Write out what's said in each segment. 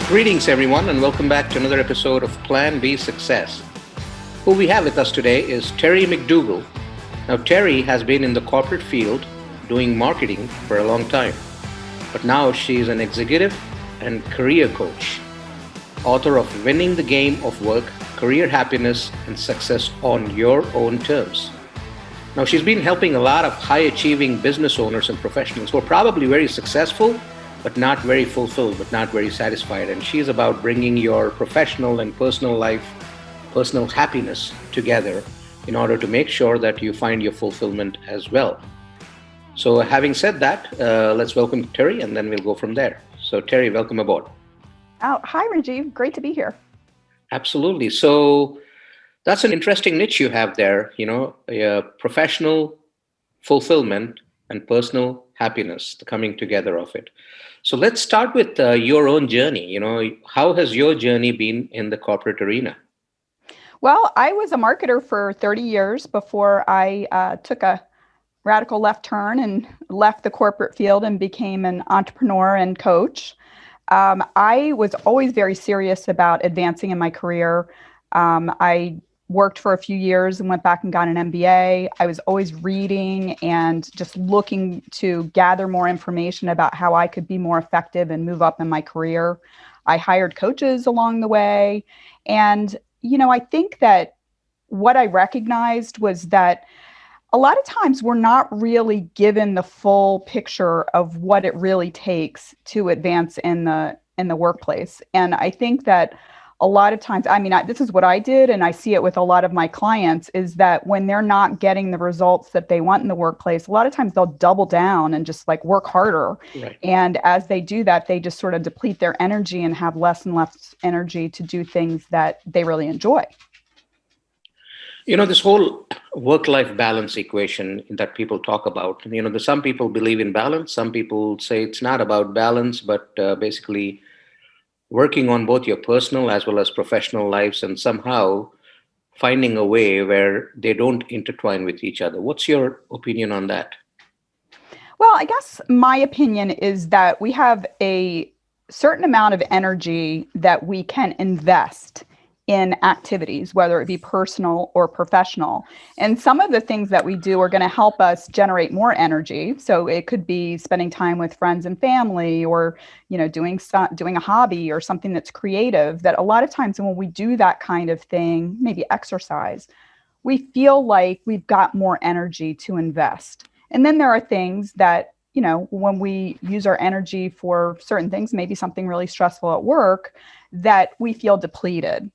Greetings, everyone, and welcome back to another episode of Plan B Success. Who we have with us today is Terry McDougall. Now, Terry has been in the corporate field doing marketing for a long time, but now she's an executive and career coach, author of Winning the Game of Work, Career Happiness, and Success on Your Own Terms. Now, she's been helping a lot of high-achieving business owners and professionals who are probably very successful, but not very fulfilled, but not very satisfied. And she's about bringing your professional and personal life, personal happiness together in order to make sure that you find your fulfillment as well. So having said that, let's welcome Terry and then we'll go from there. So Terry, welcome aboard. Oh, hi, Rajiv. Great to be here. Absolutely. So that's an interesting niche you have there, professional fulfillment and personal happiness, the coming together of it. So let's start with your own journey. How has your journey been in the corporate arena? Well, I was a marketer for 30 years before I took a radical left turn and left the corporate field and became an entrepreneur and coach. I was always very serious about advancing in my career. I worked for a few years and went back and got an MBA. I was always reading and just looking to gather more information about how I could be more effective and move up in my career. I hired coaches along the way. And, I think that what I recognized was that a lot of times we're not really given the full picture of what it really takes to advance in the workplace. And I think that a lot of times, this is what I did, and I see it with a lot of my clients, is that when they're not getting the results that they want in the workplace, a lot of times they'll double down and just work harder. Right. And as they do that, they just sort of deplete their energy and have less and less energy to do things that they really enjoy. This whole work-life balance equation that people talk about, some people believe in balance. Some people say it's not about balance, but basically working on both your personal as well as professional lives and somehow finding a way where they don't intertwine with each other. What's your opinion on that? Well, I guess my opinion is that we have a certain amount of energy that we can invest in activities, whether it be personal or professional. And some of the things that we do are going to help us generate more energy. So it could be spending time with friends and family, or doing a hobby or something that's creative. That a lot of times when we do that kind of thing, maybe exercise, we feel like we've got more energy to invest. And then there are things that, when we use our energy for certain things, maybe something really stressful at work, that we feel depleted.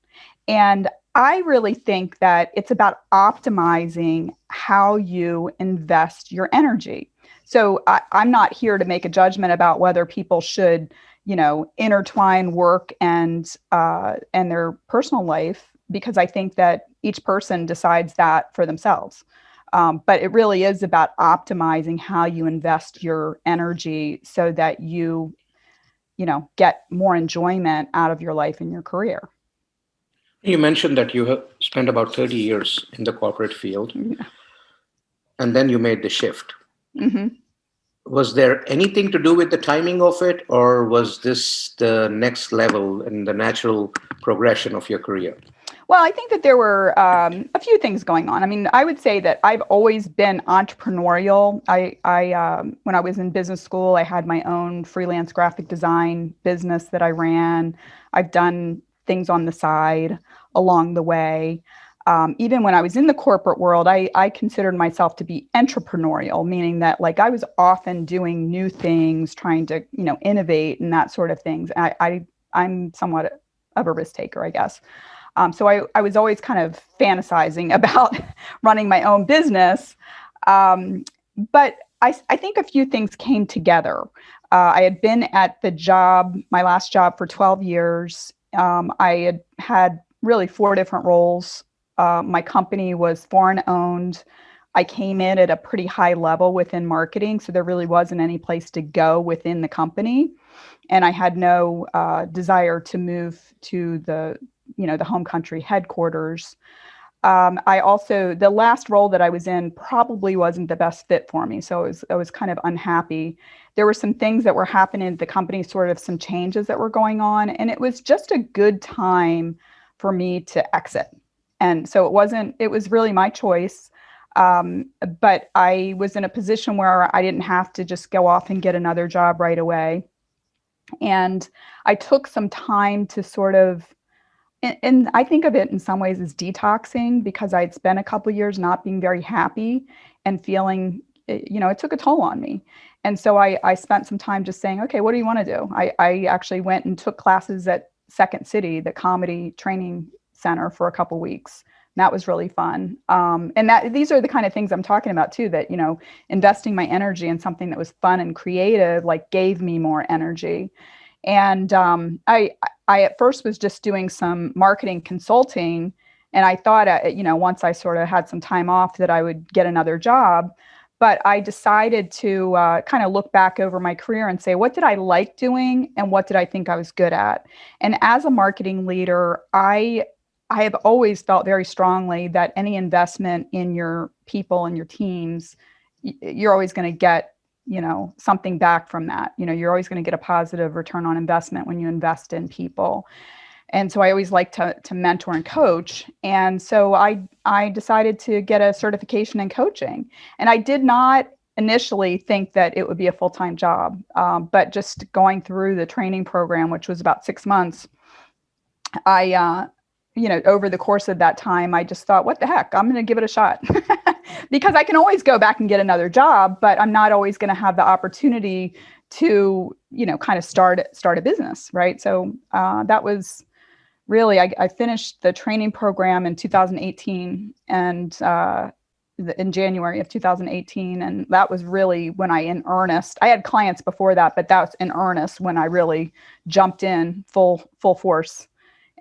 And I really think that it's about optimizing how you invest your energy. So I'm not here to make a judgment about whether people should, intertwine work and their personal life, because I think that each person decides that for themselves. But it really is about optimizing how you invest your energy so that you get more enjoyment out of your life and your career. You mentioned that you have spent about 30 years in the corporate field, and then you made the shift. Mm-hmm. Was there anything to do with the timing of it, or was this the next level in the natural progression of your career? Well, I think that there were a few things going on. I would say that I've always been entrepreneurial. When I was in business school, I had my own freelance graphic design business that I ran. I've done things on the side along the way. Even when I was in the corporate world, I considered myself to be entrepreneurial, meaning that I was often doing new things, trying to, innovate and that sort of things. I'm somewhat of a risk taker, I guess. So I was always kind of fantasizing about running my own business. But I think a few things came together. I had been at my last job for 12 years. I had really 4 different roles. My company was foreign owned. I came in at a pretty high level within marketing, so there really wasn't any place to go within the company. And I had no desire to move to the home country headquarters. The last role that I was in probably wasn't the best fit for me. So I was kind of unhappy. there were some things that were happening at the company, sort of some changes that were going on. And it was just a good time for me to exit. And so it was really my choice. But I was in a position where I didn't have to just go off and get another job right away. And I took some time to sort of, and I think of it in some ways as detoxing, because I'd spent a couple of years not being very happy and feeling, it took a toll on me. And so I spent some time just saying, okay, what do you want to do? I actually went and took classes at Second City, the comedy training center, for a couple of weeks. And that was really fun. And these are the kind of things I'm talking about too, that, investing my energy in something that was fun and creative, like, gave me more energy. And I at first was just doing some marketing consulting, and I thought, once I sort of had some time off, that I would get another job. But I decided to kind of look back over my career and say, what did I like doing and what did I think I was good at? And as a marketing leader, I have always felt very strongly that any investment in your people and your teams, you're always going to get, something back from that. You're always going to get a positive return on investment when you invest in people. And so I always like to mentor and coach. And so I decided to get a certification in coaching. And I did not initially think that it would be a full-time job, but just going through the training program, which was about 6 months, over the course of that time, I just thought, what the heck, I'm going to give it a shot. Because I can always go back and get another job, but I'm not always going to have the opportunity to, kind of start a business, right? So that was really, I finished the training program in 2018, and in January of 2018. And that was really when I had clients before that, but that was in earnest when I really jumped in full force.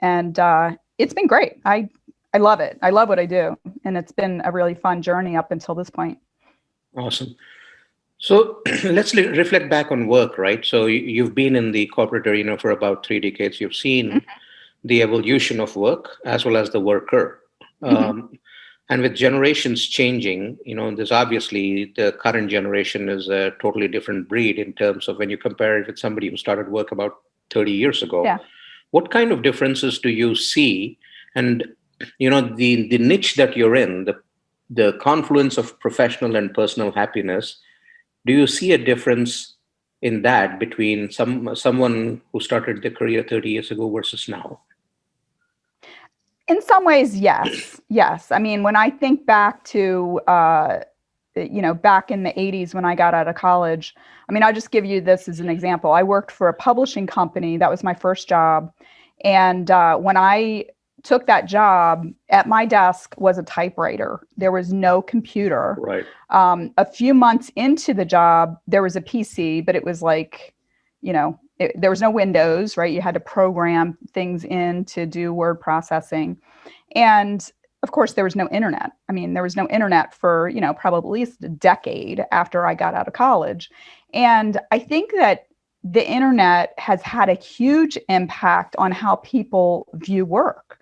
And it's been great. I love it. I love what I do. And it's been a really fun journey up until this point. Awesome. So let's reflect back on work, right? So you've been in the corporate arena for about 3 decades. You've seen the evolution of work as well as the worker. And with generations changing, there's obviously the current generation is a totally different breed in terms of when you compare it with somebody who started work about 30 years ago. Yeah. What kind of differences do you see? And, the niche that you're in, the confluence of professional and personal happiness, do you see a difference in that between someone who started their career 30 years ago versus now? In some ways, yes. Yes. I mean, when I think back to, back in the 80s when I got out of college, I mean, I'll just give you this as an example. I worked for a publishing company. That was my first job. And when I took that job, at my desk was a typewriter. There was no computer. Right. A few months into the job, there was a PC, but it was like, there was no Windows, right? You had to program things in to do word processing. And of course, there was no internet. I mean, there was no internet for, probably at least a decade after I got out of college. And I think that the internet has had a huge impact on how people view work.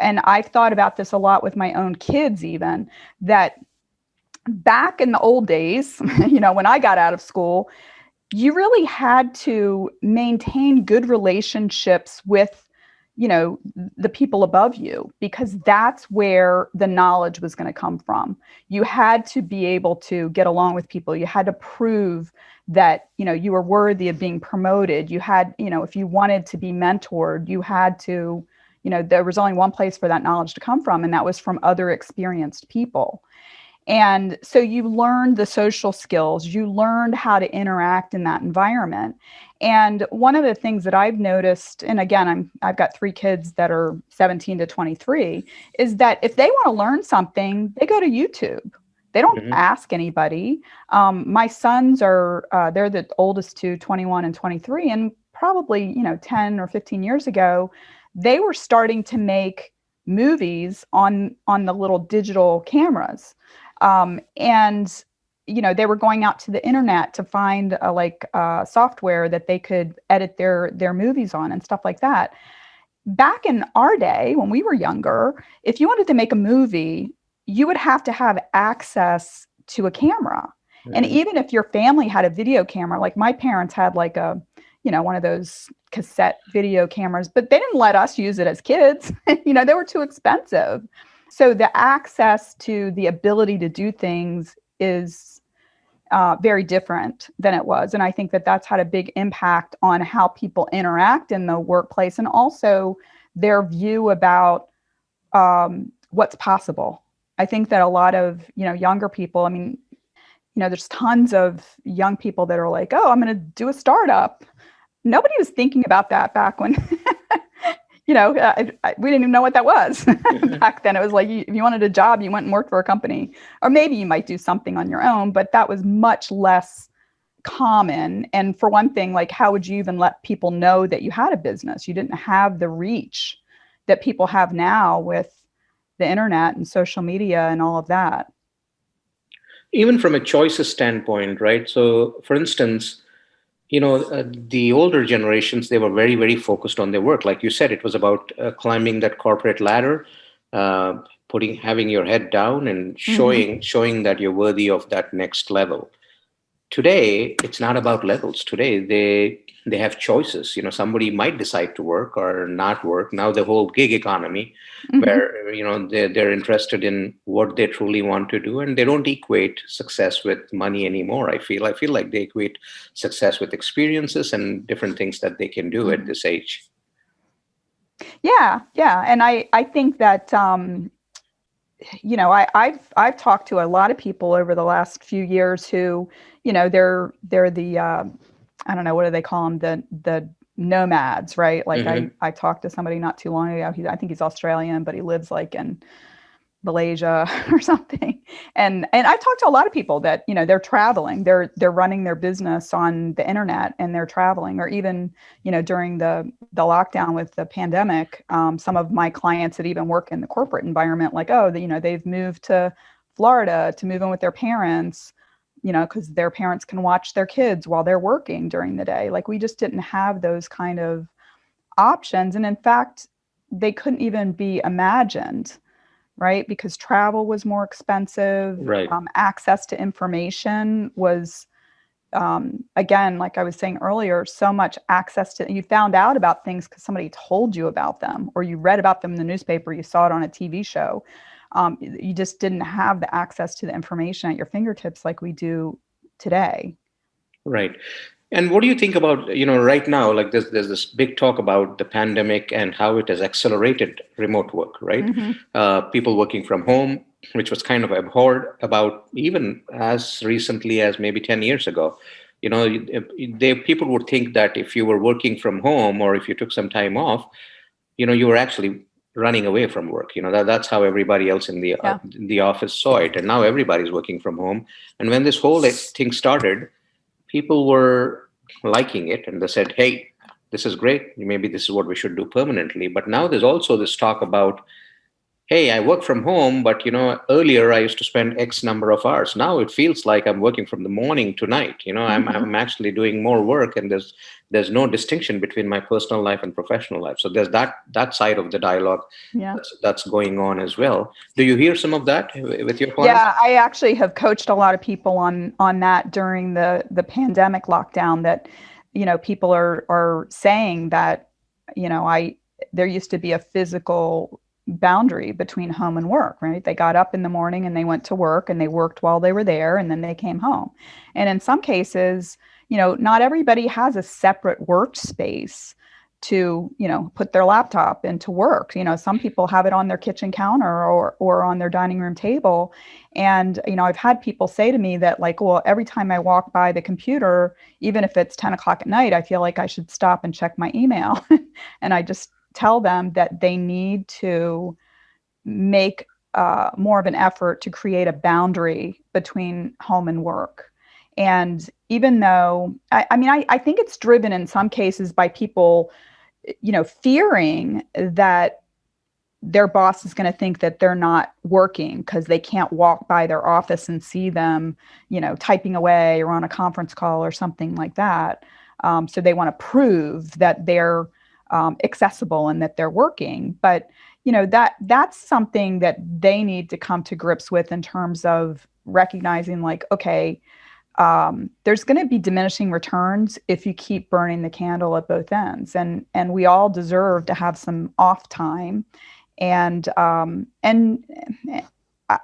And I've thought about this a lot with my own kids, even, that back in the old days, when I got out of school, you really had to maintain good relationships with, the people above you, because that's where the knowledge was going to come from. You had to be able to get along with people. You had to prove that, you were worthy of being promoted. You had, if you wanted to be mentored, you had to, there was only one place for that knowledge to come from, and that was from other experienced people. And so you learned the social skills, you learned how to interact in that environment. And one of the things that I've noticed, and again, I've got 3 kids that are 17 to 23, is that if they want to learn something, they go to YouTube. They don't ask anybody. My sons they're the oldest two, 21 and 23. And probably, 10 or 15 years ago, they were starting to make movies on the little digital cameras. And they were going out to the internet to find software that they could edit their movies on and stuff like that. Back in our day, when we were younger, if you wanted to make a movie, you would have to have access to a camera. And Mhm. even if your family had a video camera, like my parents had like a, one of those cassette video cameras, but they didn't let us use it as kids. They were too expensive. So the access to the ability to do things is very different than it was. And I think that that's had a big impact on how people interact in the workplace and also their view about what's possible. I think that a lot of, younger people, I mean, there's tons of young people that are like, oh, I'm going to do a startup. Nobody was thinking about that back when, we didn't even know what that was back then. It was like, if you wanted a job, you went and worked for a company, or maybe you might do something on your own, but that was much less common. And for one thing, like, how would you even let people know that you had a business? You didn't have the reach that people have now with the internet and social media and all of that. Even from a choices standpoint, right? So, for instance, the older generations, they were very, very focused on their work. Like you said, it was about climbing that corporate ladder, uh, having your head down and Mm-hmm. showing that you're worthy of that next level. Today it's not about levels. Today they have choices. Somebody might decide to work or not work. Now the whole gig economy, Mm-hmm. where they're interested in what they truly want to do, and they don't equate success with money anymore. I feel like they equate success with experiences and different things that they can do at Mm-hmm. this age. Yeah, yeah, and I think that I've talked to a lot of people over the last few years who, they're the I don't know, what do they call them, the nomads, right? Like Hmm. I talked to somebody not too long ago. I think he's Australian, but he lives like in Malaysia or something. And I've talked to a lot of people that, they're traveling, they're running their business on the internet and they're traveling, or even, during the lockdown with the pandemic, some of my clients that even work in the corporate environment, like, oh, they've moved to Florida to move in with their parents, because their parents can watch their kids while they're working during the day. Like, we just didn't have those kind of options. And in fact, they couldn't even be imagined, right? Because travel was more expensive. Right. Access to information was, again, like I was saying earlier, so much access to, you found out about things because somebody told you about them, or you read about them in the newspaper, you saw it on a TV show. You just didn't have the access to the information at your fingertips like we do today. Right. And what do you think about, right now, like there's this big talk about the pandemic and how it has accelerated remote work, right? Mm-hmm. People working from home, which was kind of abhorred about even as recently as maybe 10 years ago. People would think that if you were working from home or if you took some time off, you were actually running away from work. That's how everybody else Yeah. in the office saw it. And now everybody's working from home. And when this whole thing started, people were liking it and they said, hey, this is great. Maybe this is what we should do permanently. But now there's also this talk about, hey, I work from home, but earlier I used to spend X number of hours. Now it feels like I'm working from the morning to night. Mm-hmm. I'm actually doing more work, and there's no distinction between my personal life and professional life. So there's that side of the dialogue Yeah. that's going on as well. Do you hear some of that with your clients? Yeah, I actually have coached a lot of people on that during the pandemic lockdown, that people are saying that, I there used to be a physical boundary between home and work, right? They got up in the morning and they went to work and they worked while they were there and then they came home. And in some cases, not everybody has a separate workspace to, put their laptop into work. Some people have it on their kitchen counter or on their dining room table. And, I've had people say to me that, like, well, every time I walk by the computer, even if it's 10 o'clock at night, I feel like I should stop and check my email. And I just tell them that they need to make more of an effort to create a boundary between home and work. And even though, I mean, I think it's driven in some cases by people, fearing that their boss is going to think that they're not working because they can't walk by their office and see them, typing away or on a conference call or something like that. So they want to prove that they're accessible and that they're working. But that's something that they need to come to grips with in terms of recognizing, like, okay, there's going to be diminishing returns if you keep burning the candle at both ends. And we all deserve to have some off time. And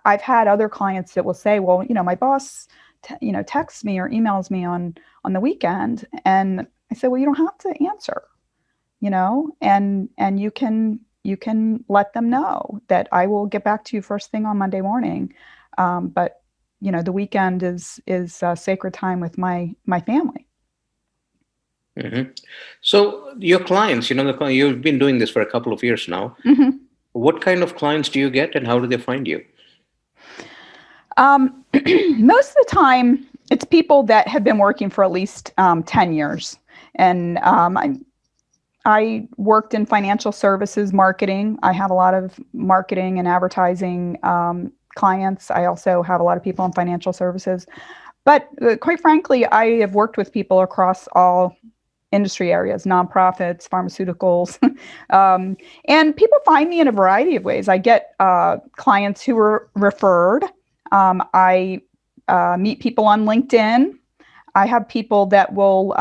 I've had other clients that will say, well, my boss, texts me or emails me on the weekend, and I say, well, you don't have to answer, and you can let them know that I will get back to you first thing on Monday morning. But the weekend is sacred time with my family. Hmm. So your clients, you've been doing this for a couple of years now. Mm-hmm. What kind of clients do you get, and how do they find you? Most of the time, it's people that have been working for at least 10 years. And I worked in financial services marketing. I have a lot of marketing and advertising clients. I also have a lot of people in financial services. But quite frankly, I have worked with people across all industry areas, nonprofits, pharmaceuticals. And people find me in a variety of ways. I get clients who are referred. I meet people on LinkedIn. I have people that will,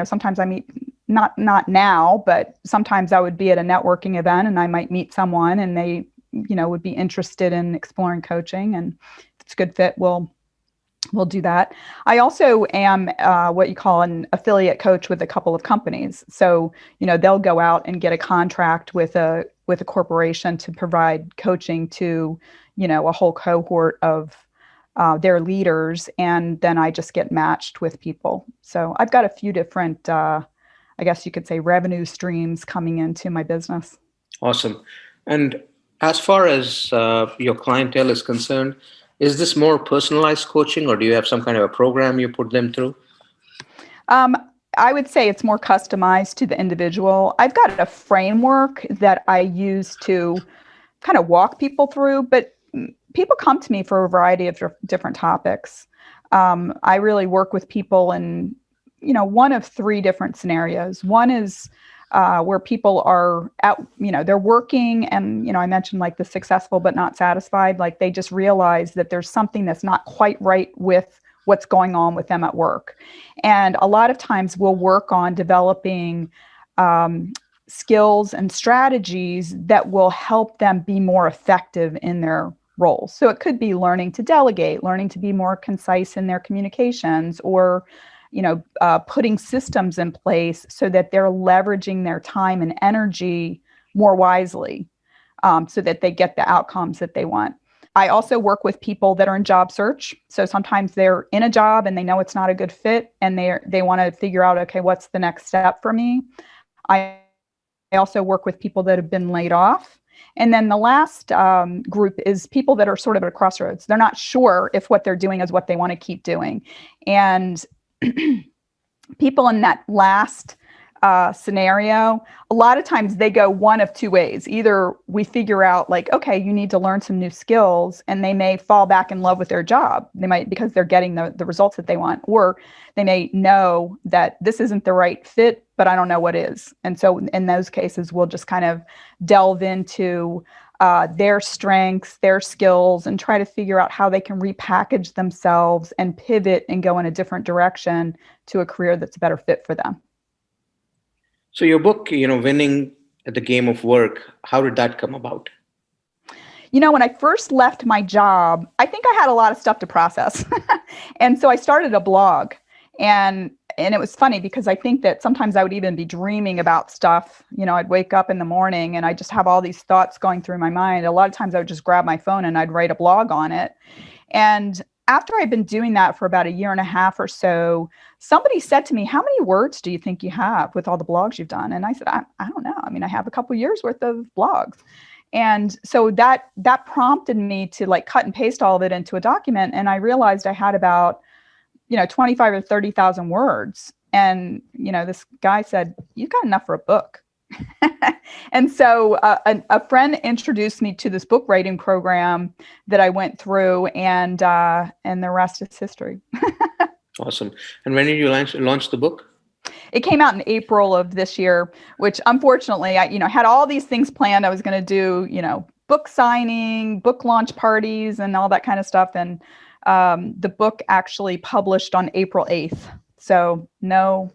sometimes I meet, not now, but sometimes I would be at a networking event and I might meet someone and they, would be interested in exploring coaching. And if it's a good fit, we'll do that. I also am what you call an affiliate coach with a couple of companies. So, they'll go out and get a contract with a corporation to provide coaching to, a whole cohort of their leaders. And then I just get matched with people. So I've got a few different, I guess you could say, revenue streams coming into my business. Awesome. And as far as your clientele is concerned, is this more personalized coaching, or do you have some kind of a program you put them through? Um, I would say it's more customized to the individual. I've got a framework that I use to kind of walk people through, but people come to me for a variety of different topics. I really work with people in, one of three different scenarios. One is where people are out, they're working and, I mentioned like the successful but not satisfied, like they just realize that there's something that's not quite right with what's going on with them at work. And a lot of times we'll work on developing skills and strategies that will help them be more effective in their roles. So it could be learning to delegate, learning to be more concise in their communications, or putting systems in place so that they're leveraging their time and energy more wisely, so that they get the outcomes that they want. I also work with people that are in job search. So sometimes they're in a job and they know it's not a good fit, and they want to figure out, okay, what's the next step for me? I also work with people that have been laid off. And then the last group is people that are sort of at a crossroads. They're not sure if what they're doing is what they want to keep doing. And people in that last scenario, a lot of times they go one of two ways. Either we figure out like, okay, you need to learn some new skills, and they may fall back in love with their job. They might, because they're getting the results that they want, or they may know that this isn't the right fit, but I don't know what is. And so in those cases, we'll just kind of delve into their strengths, their skills, and try to figure out how they can repackage themselves and pivot and go in a different direction to a career that's a better fit for them. So your book, Winning at the Game of Work, how did that come about? When I first left my job, I think I had a lot of stuff to process. And so I started a blog. And it was funny because I think that sometimes I would even be dreaming about stuff. I'd wake up in the morning and I just have all these thoughts going through my mind. A lot of times I would just grab my phone and I'd write a blog on it. And after I'd been doing that for about a year and a half or so, somebody said to me, how many words do you think you have with all the blogs you've done? And I said, I don't know. I mean, I have a couple years worth of blogs. And so that prompted me to like cut and paste all of it into a document. And I realized I had about 25 or 30,000 words. And, this guy said, you've got enough for a book. And so a friend introduced me to this book writing program that I went through, and the rest is history. Awesome. And when did you launch the book? It came out in April of this year, which unfortunately, I had all these things planned. I was going to do, book signing, book launch parties, and all that kind of stuff. And The book actually published on April 8th. So no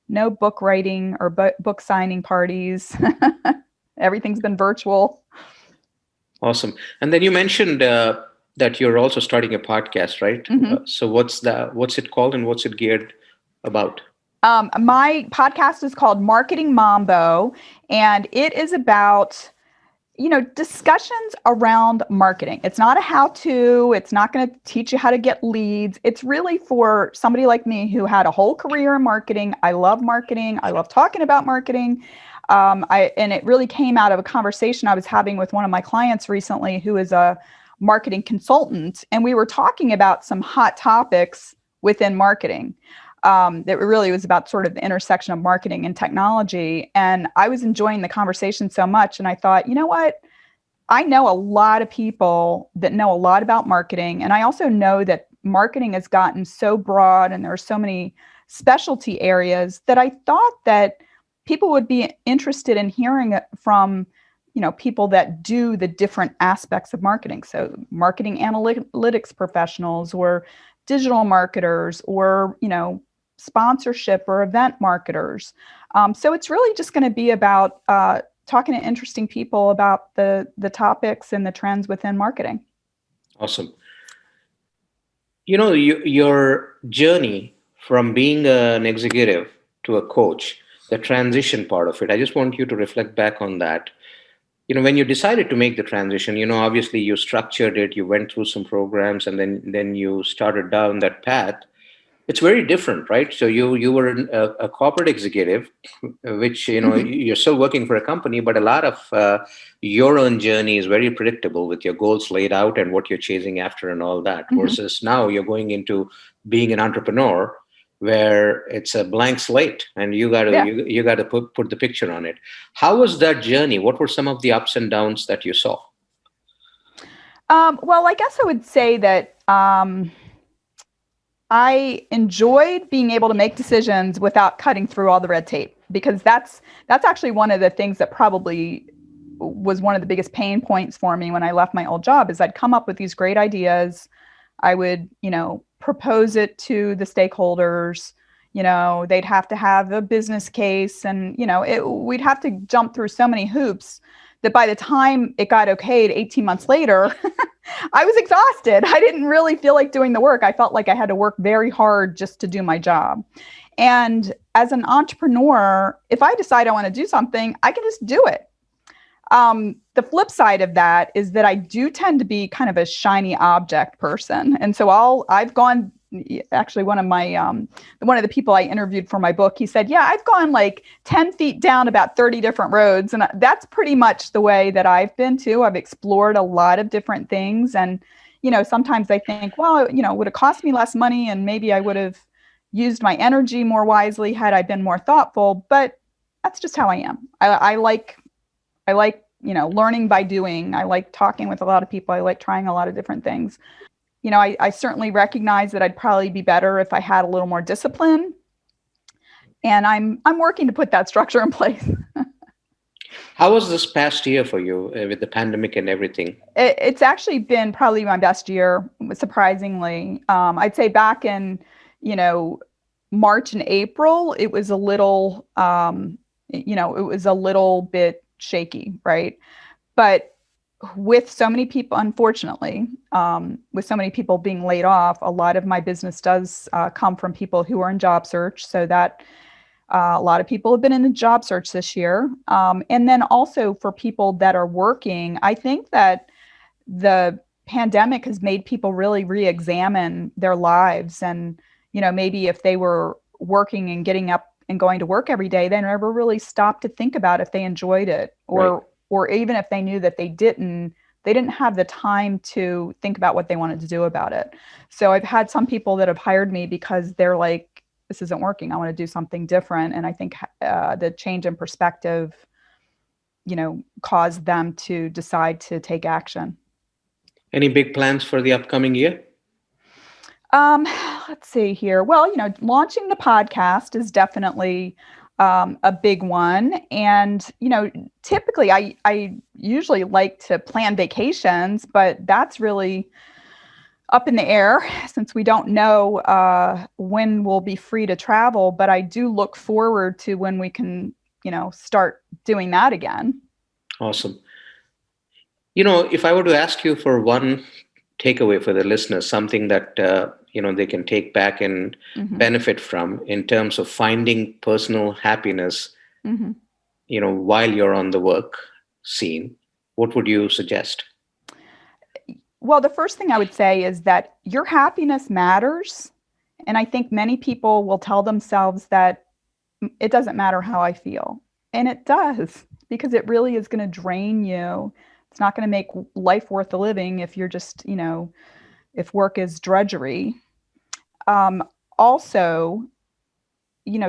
book writing or book signing parties. Everything's been virtual. Awesome. And then you mentioned that you're also starting a podcast, right? Mm-hmm. So what's it called and what's it geared about? My podcast is called Marketing Mambo, and it is about discussions around marketing. It's not a how-to. It's not going to teach you how to get leads. It's really for somebody like me who had a whole career in marketing. I love marketing. I love talking about marketing. And it really came out of a conversation I was having with one of my clients recently, who is a marketing consultant, and we were talking about some hot topics within marketing. That really was about sort of the intersection of marketing and technology. And I was enjoying the conversation so much. And I thought, you know what? I know a lot of people that know a lot about marketing. And I also know that marketing has gotten so broad and there are so many specialty areas that I thought that people would be interested in hearing from people that do the different aspects of marketing. So marketing analytics professionals or digital marketers or sponsorship or event marketers. So it's really just going to be about talking to interesting people about the topics and the trends within marketing. Awesome. Your journey from being an executive to a coach, the transition part of it, I just want you to reflect back on that. When you decided to make the transition, obviously you structured it, you went through some programs, and then you started down that path. It's very different, right? So you were a corporate executive, which you're still working for a company, but a lot of your own journey is very predictable with your goals laid out and what you're chasing after and all that. Mm-hmm. Versus now you're going into being an entrepreneur, where it's a blank slate, and you got to Yeah. you got to put the picture on it. How was that journey? What were some of the ups and downs that you saw? Well, I guess I would say that I enjoyed being able to make decisions without cutting through all the red tape, because that's actually one of the things that probably was one of the biggest pain points for me when I left my old job. Is I'd come up with these great ideas, I would propose it to the stakeholders. They'd have to have a business case, and we'd have to jump through so many hoops that by the time it got okayed 18 months later, I was exhausted. I didn't really feel like doing the work. I felt like I had to work very hard just to do my job. And as an entrepreneur, if I decide I want to do something, I can just do it. The flip side of that is that I do tend to be kind of a shiny object person. And so I've gone, actually one of the people I interviewed for my book, he said, yeah, I've gone like 10 feet down about 30 different roads. And that's pretty much the way that I've been too. I've explored a lot of different things. And, sometimes I think, well, would it cost me less money? And maybe I would have used my energy more wisely had I been more thoughtful. But that's just how I am. I like learning by doing. I like talking with a lot of people. I like trying a lot of different things. I certainly recognize that I'd probably be better if I had a little more discipline, and I'm working to put that structure in place. How was this past year for you with the pandemic and everything? It's actually been probably my best year, surprisingly. I'd say back in March and April, it was a little it was a little bit shaky, right? But with so many people, unfortunately, with so many people being laid off, a lot of my business does come from people who are in job search. So that a lot of people have been in the job search this year. And then also for people that are working, I think that the pandemic has made people really re-examine their lives. And, maybe if they were working and getting up and going to work every day, they never really stopped to think about if they enjoyed it, Right. or even if they knew that they didn't have the time to think about what they wanted to do about it. So I've had some people that have hired me because they're like, this isn't working. I want to do something different. And I think the change in perspective, caused them to decide to take action. Any big plans for the upcoming year? Um, let's see here. Well, launching the podcast is definitely a big one. And, typically I usually like to plan vacations, but that's really up in the air since we don't know when we'll be free to travel. But I do look forward to when we can, start doing that again. Awesome. If I were to ask you for one takeaway for the listeners, something that they can take back and Hmm. benefit from in terms of finding personal happiness, Hmm. while you're on the work scene, what would you suggest? Well, the first thing I would say is that your happiness matters. And I think many people will tell themselves that it doesn't matter how I feel. And it does, because it really is going to drain you. It's not going to make life worth the living if you're just, if work is drudgery. Also,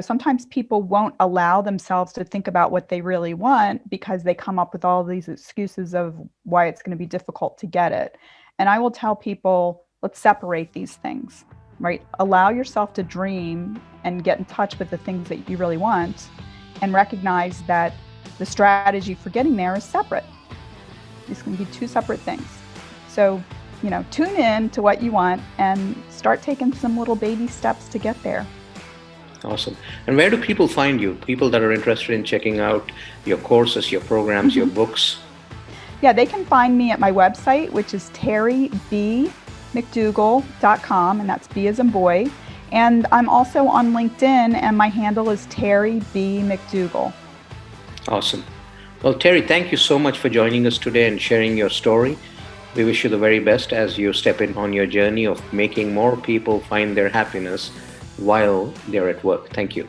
sometimes people won't allow themselves to think about what they really want because they come up with all these excuses of why it's going to be difficult to get it. And I will tell people, let's separate these things, right? Allow yourself to dream and get in touch with the things that you really want and recognize that the strategy for getting there is separate. It's going to be two separate things. So, tune in to what you want and start taking some little baby steps to get there. Awesome. And where do people find you? People that are interested in checking out your courses, your programs, your books? Yeah, they can find me at my website, which is terrybmcdougall.com, and that's B as in boy. And I'm also on LinkedIn, and my handle is Terry B. McDougall. Awesome. Well, Terry, thank you so much for joining us today and sharing your story. We wish you the very best as you step in on your journey of making more people find their happiness while they're at work. Thank you.